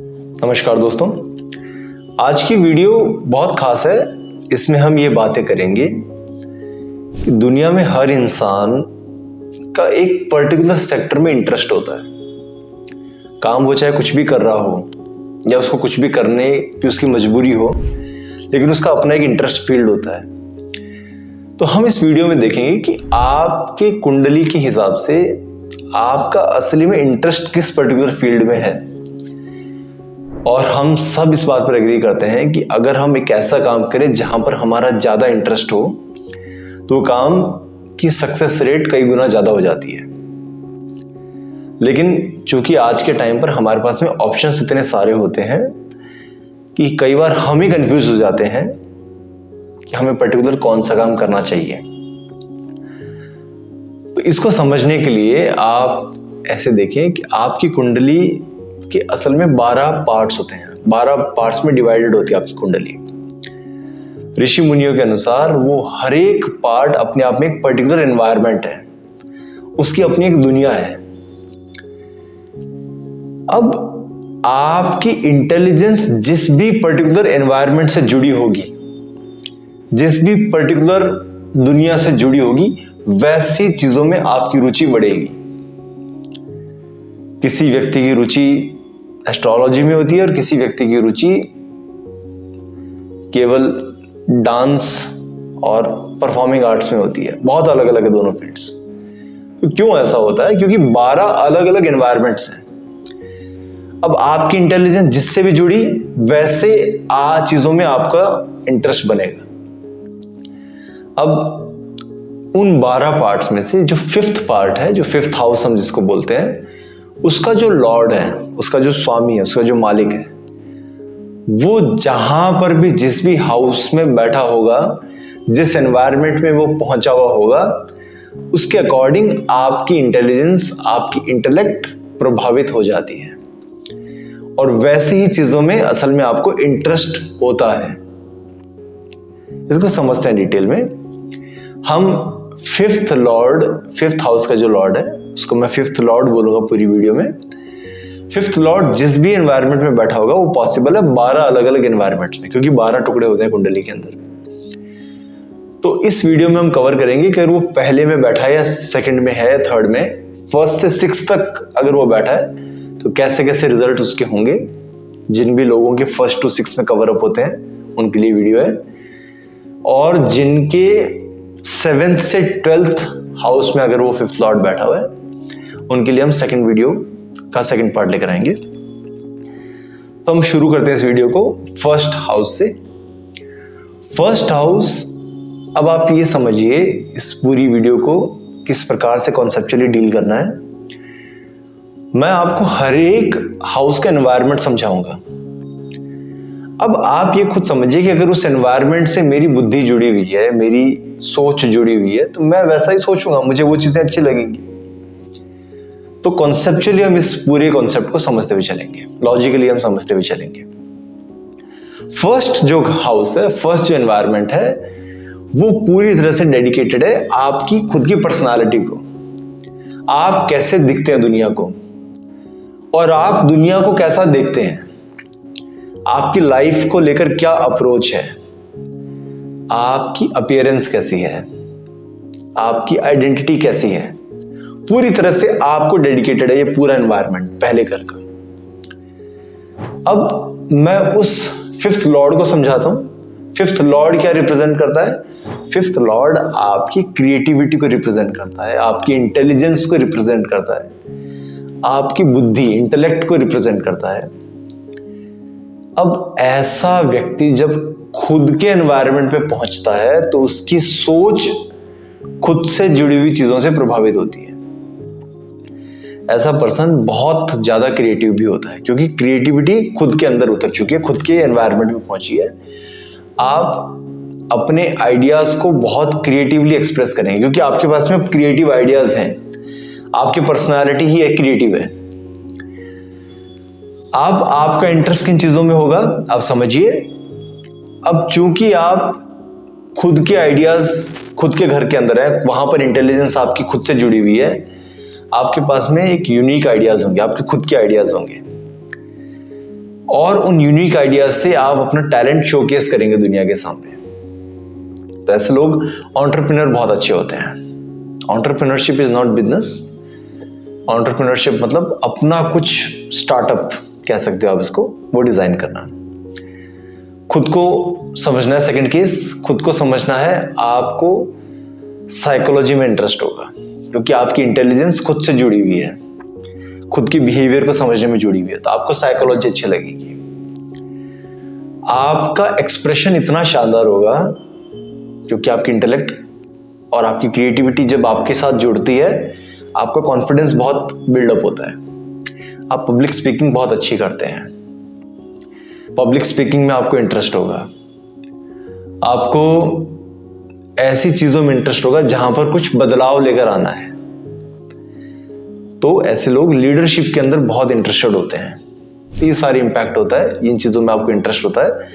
नमस्कार दोस्तों, आज की वीडियो बहुत खास है। इसमें हम ये बातें करेंगे कि दुनिया में हर इंसान का एक पर्टिकुलर सेक्टर में इंटरेस्ट होता है। काम वो चाहे कुछ भी कर रहा हो या उसको कुछ भी करने की उसकी मजबूरी हो, लेकिन उसका अपना एक इंटरेस्ट फील्ड होता है। तो हम इस वीडियो में देखेंगे कि आपके कुंडली के हिसाब से आपका असली में इंटरेस्ट किस पर्टिकुलर फील्ड में है। और हम सब इस बात पर एग्री करते हैं कि अगर हम एक ऐसा काम करें जहां पर हमारा ज्यादा इंटरेस्ट हो तो वो काम की सक्सेस रेट कई गुना ज्यादा हो जाती है। लेकिन चूंकि आज के टाइम पर हमारे पास में ऑप्शंस इतने सारे होते हैं कि कई बार हम ही कंफ्यूज हो जाते हैं कि हमें पर्टिकुलर कौन सा काम करना चाहिए। तो इसको समझने के लिए आप ऐसे देखें कि आपकी कुंडली कि असल में 12 पार्ट्स होते हैं। 12 पार्ट्स में डिवाइडेड होती है आपकी कुंडली। ऋषि मुनियों के अनुसार वो हर एक पार्ट अपने आप में एक पर्टिकुलर एनवायरनमेंट है, उसकी अपनी एक दुनिया है। अब आपकी इंटेलिजेंस जिस भी पर्टिकुलर एनवायरनमेंट से जुड़ी होगी, जिस भी पर्टिकुलर दुनिया से जुड़ी होगी, वैसी चीजों में आपकी रुचि बढ़ेगी। किसी व्यक्ति की रुचि एस्ट्रोलॉजी में होती है और किसी व्यक्ति की रुचि केवल डांस और परफॉर्मिंग आर्ट्स में होती है। बहुत अलग अलग है दोनों फील्ड्स। तो क्यों ऐसा होता है? क्योंकि 12 अलग अलग एनवायरनमेंट्स हैं। अब आपकी इंटेलिजेंस जिससे भी जुड़ी वैसे चीजों में आपका इंटरेस्ट बनेगा। अब उन 12 पार्ट्स में से जो 5th पार्ट है, जो 5th हाउस हम जिसको बोलते हैं, उसका जो लॉर्ड है, उसका जो स्वामी है, उसका जो मालिक है, वो जहां पर भी जिस भी हाउस में बैठा होगा, जिस एनवायरनमेंट में वो पहुंचा हुआ होगा, उसके अकॉर्डिंग आपकी इंटेलिजेंस, आपकी इंटेलेक्ट प्रभावित हो जाती है और वैसी ही चीजों में असल में आपको इंटरेस्ट होता है। इसको समझते हैं डिटेल में। हम 5th हाउस का जो लॉर्ड है, उसको मैं 5th लॉर्ड बोलूंगा पूरी वीडियो में। 5th लॉर्ड जिस भी एनवायरनमेंट में बैठा होगा वो पॉसिबल है 12 अलग अलग एनवायरनमेंट्स में, क्योंकि 12 टुकड़े होते हैं कुंडली के अंदर। तो इस वीडियो में हम कवर करेंगे कि अगर वो पहले में बैठा है या सेकंड में है या थर्ड में, 1st से 6th तक अगर वो बैठा है तो कैसे कैसे रिजल्ट उसके होंगे। जिन भी लोगों के 1st to 6th में कवर अप होते हैं उनके लिए वीडियो है, और जिनके 7th से 12th हाउस में अगर वो 5th लॉर्ड बैठा हुआ है उनके लिए हम सेकंड वीडियो का सेकंड पार्ट लेकर आएंगे। तो हम शुरू करते हैं इस वीडियो को 1st हाउस से। 1st हाउस, अब आप ये समझिए इस पूरी वीडियो को किस प्रकार से कॉन्सेप्चुअली डील करना है। मैं आपको हर एक हाउस का एनवायरनमेंट समझाऊंगा। अब आप ये खुद समझिए कि अगर उस एनवायरनमेंट से मेरी बुद्धि जुड़ी हुई है, मेरी सोच जुड़ी हुई है, तो मैं वैसा ही सोचूंगा, मुझे वो चीजें अच्छी लगेंगी। तो कॉन्सेप्चुअली हम इस पूरे कॉन्सेप्ट को समझते हुए चलेंगे, लॉजिकली हम समझते हुए चलेंगे। 1st जो हाउस है, 1st जो एनवायरनमेंट है, वो पूरी तरह से डेडिकेटेड है आपकी खुद की पर्सनालिटी को। आप कैसे दिखते हैं दुनिया को और आप दुनिया को कैसा देखते हैं, आपकी लाइफ को लेकर क्या अप्रोच है, आपकी अपीयरेंस कैसी है, आपकी आइडेंटिटी कैसी है, पूरी तरह से आपको डेडिकेटेड है ये पूरा एनवायरनमेंट पहले घर का। अब मैं उस 5th लॉर्ड को समझाता हूं। 5th लॉर्ड क्या रिप्रेजेंट करता है? 5th लॉर्ड आपकी क्रिएटिविटी को रिप्रेजेंट करता है, आपकी इंटेलिजेंस को रिप्रेजेंट करता है, आपकी बुद्धि, इंटेलेक्ट को रिप्रेजेंट करता है। अब ऐसा व्यक्ति जब खुद के एनवायरनमेंट पे पहुंचता है तो उसकी सोच खुद से जुड़ी हुई चीजों से प्रभावित होती है। ऐसा पर्सन बहुत ज्यादा क्रिएटिव भी होता है, क्योंकि क्रिएटिविटी खुद के अंदर उतर चुकी है, खुद के एनवायरनमेंट में पहुंची है। आप अपने आइडियाज को बहुत क्रिएटिवली एक्सप्रेस करेंगे, क्योंकि आपके पास में क्रिएटिव आइडियाज हैं, आपकी पर्सनालिटी ही एक क्रिएटिव है। अब आपका इंटरेस्ट किन चीजों में होगा आप समझिए। अब चूंकि आप खुद के आइडियाज खुद के घर के अंदर है, वहां पर इंटेलिजेंस आपकी खुद से जुड़ी हुई है, आपके पास में एक यूनिक आइडियाज होंगे, आपके खुद के आइडियाज होंगे। और उन यूनिक आइडियाज से आप अपना टैलेंट शोकेस करेंगे दुनिया के सामने। तो ऐसे लोग एंटरप्रेन्योर बहुत अच्छे होते हैं। Entrepreneurship is not business. Entrepreneurship मतलब अपना कुछ स्टार्टअप कह सकते हो आप इसको, वो डिजाइन करना। खुद को समझना है। सेकंड केस, खुद को समझना है। आपको साइकोलॉजी में इंटरेस्ट होगा क्योंकि आपकी इंटेलिजेंस खुद से जुड़ी हुई है, खुद की बिहेवियर को समझने में जुड़ी हुई है, तो आपको साइकोलॉजी अच्छी लगेगी। आपका एक्सप्रेशन इतना शानदार होगा क्योंकि आपकी इंटेलेक्ट और आपकी क्रिएटिविटी जब आपके साथ जुड़ती है, आपका कॉन्फिडेंस बहुत बिल्डअप होता है। आप पब्लिक स्पीकिंग बहुत अच्छी करते हैं। पब्लिक स्पीकिंग में आपको इंटरेस्ट होगा। आपको ऐसी चीजों में इंटरेस्ट होगा जहां पर कुछ बदलाव लेकर आना है। तो ऐसे लोग लीडरशिप के अंदर बहुत इंटरेस्टेड होते हैं। तो ये सारी इंपैक्ट होता है, इन चीजों में आपको इंटरेस्ट होता है।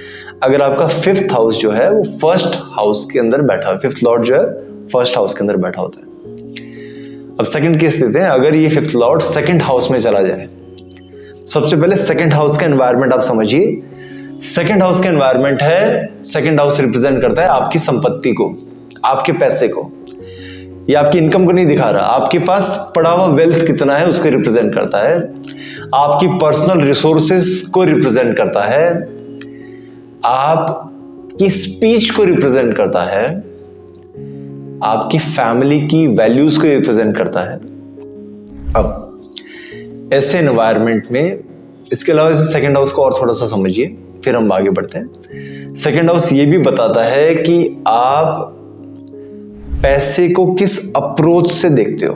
अगर आपका 5th हाउस जो है वो 1st हाउस के अंदर बैठा है, 5th लॉर्ड जो है 1st हाउस के अंदर बैठा होता है। अब सेकंड केस लेते हैं। अगर ये 5th लॉर्ड 2nd हाउस में चला जाए, सबसे पहले 2nd हाउस का एनवायरनमेंट आप समझिए। 2nd हाउस का एनवायरनमेंट है, 2nd हाउस रिप्रेजेंट करता है आपकी संपत्ति को, आपके पैसे को। ये आपकी इनकम को नहीं दिखा रहा, आपके पास पड़ा हुआ वेल्थ कितना है उसको रिप्रेजेंट करता है। आपकी पर्सनल रिसोर्सेस को रिप्रेजेंट करता है, आपकी स्पीच को रिप्रेजेंट करता है, आपकी फैमिली की वैल्यूज को रिप्रेजेंट करता है। अब ऐसे एनवायरनमेंट में, इसके अलावा इसे 2nd हाउस को और थोड़ा सा समझिए, फिर हम आगे बढ़ते हैं। 2nd हाउस ये भी बताता है कि आप पैसे को किस अप्रोच से देखते हो,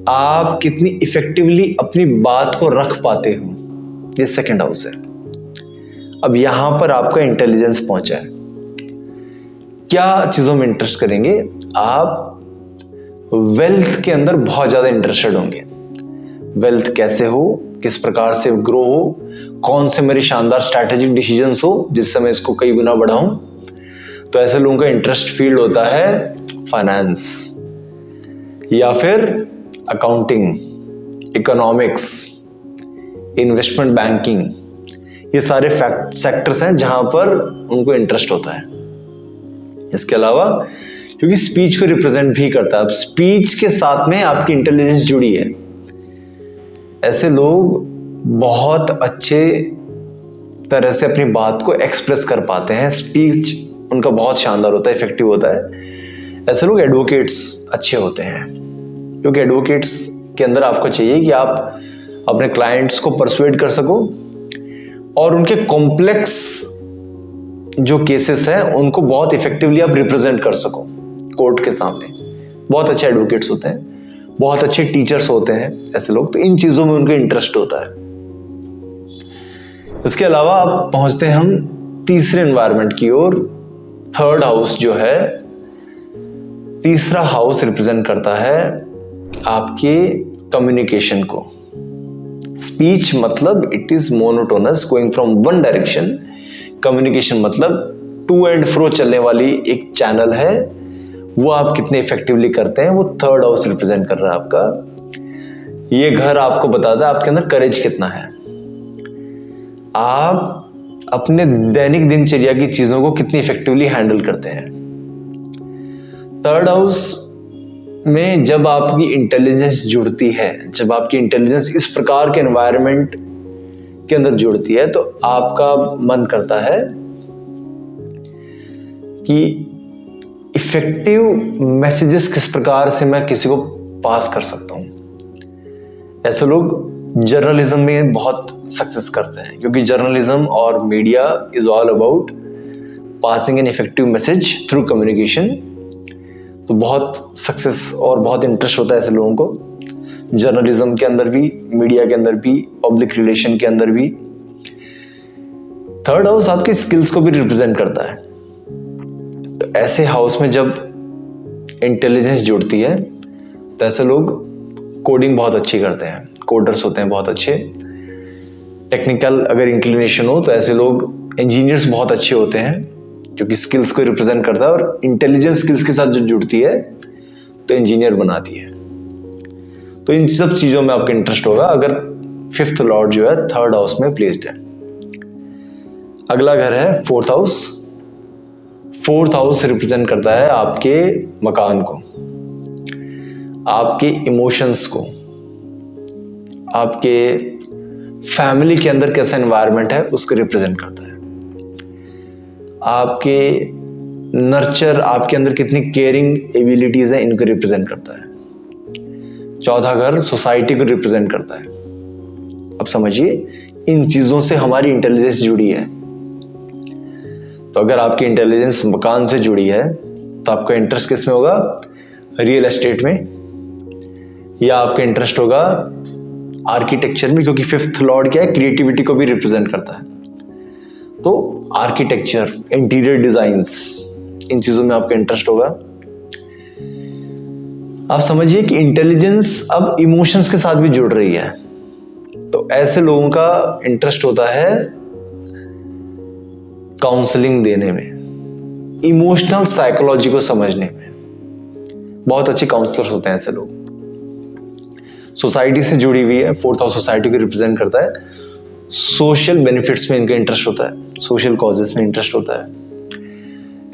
आप कितनी इफेक्टिवली अपनी बात को रख पाते हो, ये 2nd हाउस है। अब यहां पर आपका इंटेलिजेंस पहुंचा है। क्या चीजों में इंटरेस्ट करेंगे आप? वेल्थ के अंदर बहुत ज्यादा इंटरेस्टेड होंगे। वेल्थ कैसे हो, किस प्रकार से ग्रो हो, कौन से मेरे शानदार स्ट्रैटेजिक डिसीजंस हो जिससे मैं इसको कई गुना बढ़ाऊं। तो ऐसे लोगों का इंटरेस्ट फील्ड होता है फाइनेंस या फिर अकाउंटिंग, इकोनॉमिक्स, इन्वेस्टमेंट बैंकिंग। ये सारे सेक्टर्स हैं जहां पर उनको इंटरेस्ट होता है। इसके अलावा क्योंकि स्पीच को रिप्रेजेंट भी करता है, अब स्पीच के साथ में आपकी इंटेलिजेंस जुड़ी है। ऐसे लोग बहुत अच्छे तरह से अपनी बात को एक्सप्रेस कर पाते हैं। स्पीच उनका बहुत शानदार होता है, इफेक्टिव होता है। ऐसे लोग एडवोकेट्स अच्छे होते हैं क्योंकि एडवोकेट्स के अंदर आपको चाहिए कि आप अपने क्लाइंट्स को परसुएड कर सको और उनके कॉम्प्लेक्स जो केसेस हैं उनको बहुत इफेक्टिवली आप रिप्रेजेंट कर सको कोर्ट के सामने। बहुत अच्छे एडवोकेट्स होते हैं, बहुत अच्छे टीचर्स होते हैं ऐसे लोग। तो इन चीजों में उनको इंटरेस्ट होता है। इसके अलावा आप पहुंचते हैं हम तीसरे एनवायरनमेंट की ओर। 3rd हाउस जो है, तीसरा हाउस रिप्रेजेंट करता है आपके कम्युनिकेशन को। स्पीच मतलब it is monotonous, going from one direction. Communication मतलब टू एंड फ्रो चलने वाली एक चैनल है, वो आप कितने इफेक्टिवली करते हैं, वो 3rd हाउस रिप्रेजेंट कर रहा है आपका। ये घर आपको बताता है आपके अंदर करेज कितना है, आप अपने दैनिक दिनचर्या की चीजों को कितनी इफेक्टिवली हैंडल करते हैं। 3rd हाउस में जब आपकी इंटेलिजेंस जुड़ती है, जब आपकी इंटेलिजेंस इस प्रकार के एनवायरनमेंट के अंदर जुड़ती है, तो आपका मन करता है कि इफेक्टिव मैसेजेस किस प्रकार से मैं किसी को पास कर सकता हूं। ऐसे लोग जर्नलिज्म में बहुत सक्सेस करते हैं क्योंकि जर्नलिज्म और media is all about passing an effective message through communication. तो बहुत सक्सेस और बहुत इंटरेस्ट होता है ऐसे लोगों को जर्नलिज्म के अंदर भी, मीडिया के अंदर भी, पब्लिक रिलेशन के अंदर भी। 3rd हाउस आपकी स्किल्स को भी रिप्रेजेंट करता है। तो ऐसे हाउस में जब इंटेलिजेंस जुड़ती है तो ऐसे लोग कोडिंग बहुत अच्छी करते हैं, कोडर्स होते हैं बहुत अच्छे। टेक्निकल अगर इंक्लिनेशन हो तो ऐसे लोग इंजीनियर्स बहुत अच्छे होते हैं क्योंकि स्किल्स को रिप्रेजेंट करता है, और इंटेलिजेंस स्किल्स के साथ जो जुड़ती है तो इंजीनियर बनाती है। तो इन सब चीज़ों में आपका इंटरेस्ट होगा। अगर फिफ्थ लॉर्ड जो है थर्ड हाउस में प्लेस्ड है। अगला घर है fourth house. Fourth house represent करता है आपके मकान को, आपके इमोशंस को, आपके फैमिली के अंदर कैसा एनवायरनमेंट है उसको रिप्रेजेंट करता है, आपके नर्चर, आपके अंदर कितनी केयरिंग एबिलिटीज है इनको रिप्रेजेंट करता है। चौथा घर सोसाइटी को रिप्रेजेंट करता है। अब समझिए इन चीजों से हमारी इंटेलिजेंस जुड़ी है। तो अगर आपकी इंटेलिजेंस मकान से जुड़ी है तो आपका इंटरेस्ट किस में होगा? रियल एस्टेट में, या आपका इंटरेस्ट होगा आर्किटेक्चर में, क्योंकि फिफ्थ लॉर्ड क्या है? क्रिएटिविटी को भी रिप्रेजेंट करता है। तो आर्किटेक्चर, इंटीरियर डिजाइन्स, इन चीजों में आपका इंटरेस्ट होगा। आप समझिए कि इंटेलिजेंस अब इमोशंस के साथ भी जुड़ रही है। तो ऐसे लोगों का इंटरेस्ट होता है काउंसलिंग देने में, इमोशनल साइकोलॉजी को समझने में। बहुत अच्छे काउंसलर्स होते हैं ऐसे लोग। सोसाइटी से जुड़ी हुई है, फोर्थ हाउस सोसाइटी को रिप्रेजेंट करता है। सोशल बेनिफिट्स में इनका इंटरेस्ट होता है, सोशल कॉजेस में इंटरेस्ट होता है।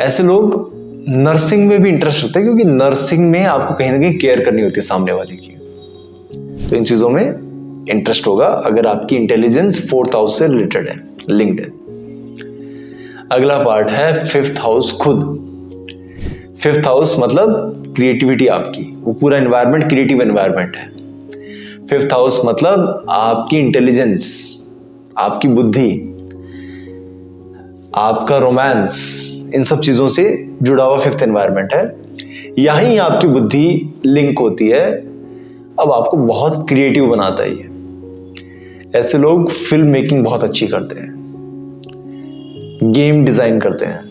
ऐसे लोग नर्सिंग में भी इंटरेस्ट होते हैं, क्योंकि नर्सिंग में आपको कहीं ना कहीं केयर करनी होती है सामने वाले की। तो इन चीजों में इंटरेस्ट होगा अगर आपकी इंटेलिजेंस फोर्थ हाउस से रिलेटेड है, लिंक्ड है। अगला पार्ट है फिफ्थ हाउस खुद। फिफ्थ हाउस मतलब क्रिएटिविटी आपकी, वो पूरा एनवायरनमेंट क्रिएटिव एनवायरनमेंट है। फिफ्थ हाउस मतलब आपकी इंटेलिजेंस, आपकी बुद्धि, आपका रोमांस, इन सब चीजों से जुड़ा हुआ फिफ्थ एनवायरनमेंट है। यहीं आपकी बुद्धि लिंक होती है। अब आपको बहुत क्रिएटिव बनाता है ये। ऐसे लोग फिल्म मेकिंग बहुत अच्छी करते हैं, गेम डिजाइन करते हैं।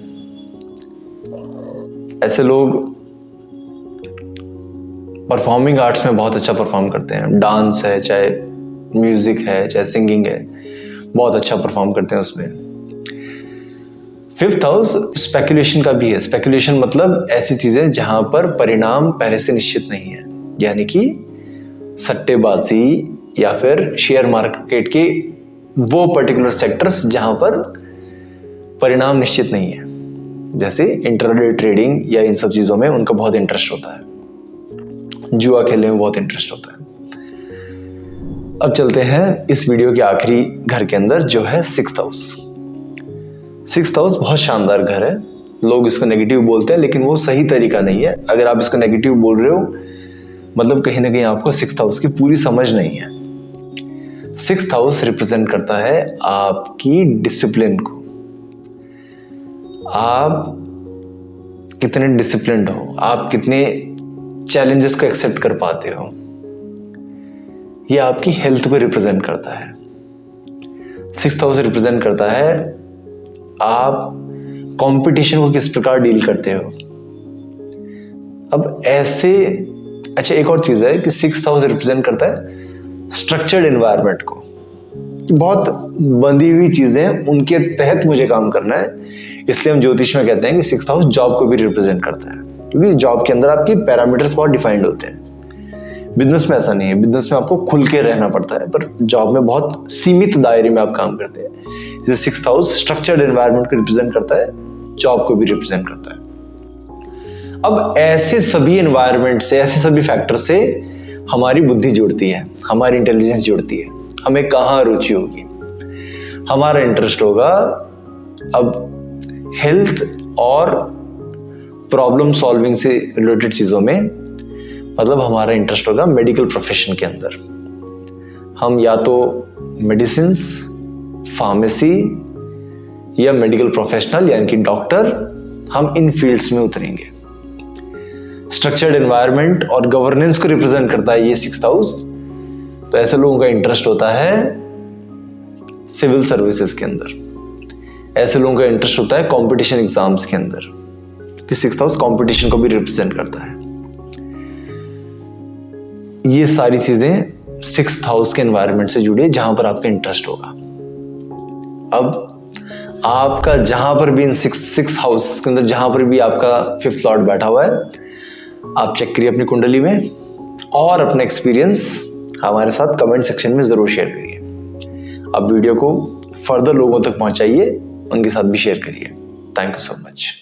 ऐसे लोग परफॉर्मिंग आर्ट्स में बहुत अच्छा परफॉर्म करते हैं। डांस है, चाहे म्यूजिक है, चाहे सिंगिंग है, बहुत अच्छा परफॉर्म करते हैं उसमें। फिफ्थ हाउस स्पेकुलेशन का भी है। स्पेकुलेशन मतलब ऐसी चीजें जहां पर परिणाम पहले से निश्चित नहीं है, यानी कि सट्टेबाजी या फिर शेयर मार्केट के वो पर्टिकुलर सेक्टर्स जहां पर परिणाम निश्चित नहीं है, जैसे इंट्राडे ट्रेडिंग या इन सब चीजों में उनका बहुत इंटरेस्ट होता है। जुआ खेलने में बहुत इंटरेस्ट होता है। अब चलते हैं इस वीडियो के आखिरी घर के अंदर, जो है सिक्स्थ हाउस। सिक्स्थ हाउस बहुत शानदार घर है। लोग इसको नेगेटिव बोलते हैं, लेकिन वो सही तरीका नहीं है। अगर आप इसको नेगेटिव बोल रहे हो मतलब कहीं ना कहीं आपको सिक्स्थ हाउस की पूरी समझ नहीं है। सिक्स्थ हाउस रिप्रेजेंट करता है आपकी डिसिप्लिन को। आप कितने डिसिप्लिन्ड हो, आप कितने चैलेंजेस को एक्सेप्ट कर पाते हो। ये आपकी हेल्थ को रिप्रेजेंट करता है। सिक्स्थ हाउस रिप्रेजेंट करता है आप कंपटीशन को किस प्रकार डील करते हो। अब ऐसे अच्छा, एक और चीज है कि सिक्स्थ हाउस रिप्रेजेंट करता है स्ट्रक्चर्ड एनवायरनमेंट को। बहुत बंधी हुई चीजें, उनके तहत मुझे काम करना है, इसलिए हम ज्योतिष में कहते हैं कि सिक्स्थ हाउस जॉब को भी रिप्रेजेंट करता है, क्योंकि जॉब के अंदर आपकी पैरामीटर्स बहुत डिफाइंड होते हैं। बिजनेस में ऐसा नहीं है। बिजनेस में आपको खुल के रहना पड़ता है, पर जॉब में बहुत सीमित दायरे में आप काम करते हैं। जैसे सिक्स्थ हाउस स्ट्रक्चर्ड एनवायरनमेंट को रिप्रेजेंट करता है, जॉब को भी रिप्रेजेंट करता है। अब ऐसे सभी एनवायरनमेंट से, ऐसे सभी फैक्टर से हमारी बुद्धि जुड़ती है, हमारी इंटेलिजेंस जुड़ती है। हमें कहाँ रुचि होगी, हमारा इंटरेस्ट होगा अब हेल्थ और प्रॉब्लम सॉल्विंग से रिलेटेड चीजों में। मतलब हमारा इंटरेस्ट होगा मेडिकल प्रोफेशन के अंदर। हम या तो मेडिसिन, फार्मेसी या मेडिकल प्रोफेशनल यानी कि डॉक्टर, हम इन फील्ड्स में उतरेंगे। स्ट्रक्चर्ड एनवायरनमेंट और गवर्नेंस को रिप्रेजेंट करता है ये सिक्स्थ हाउस। तो ऐसे लोगों का इंटरेस्ट होता है सिविल सर्विसेज के अंदर। ऐसे लोगों का इंटरेस्ट होता है कंपटीशन एग्जाम्स के अंदर, क्योंकि सिक्स्थ हाउस कंपटीशन को भी रिप्रेजेंट करता है। ये सारी चीजें सिक्स्थ हाउस के एनवायरनमेंट से जुड़ी है, जहां पर आपका इंटरेस्ट होगा। अब आपका जहां पर भी इन सिक्स हाउस के अंदर जहां पर भी आपका फिफ्थ लॉर्ड बैठा हुआ है, आप चेक करिए अपनी कुंडली में और अपना एक्सपीरियंस हमारे साथ कमेंट सेक्शन में जरूर शेयर करिए। आप वीडियो को फर्दर लोगों तक पहुंचाइए, उनके साथ भी शेयर करिए। Thank you so much.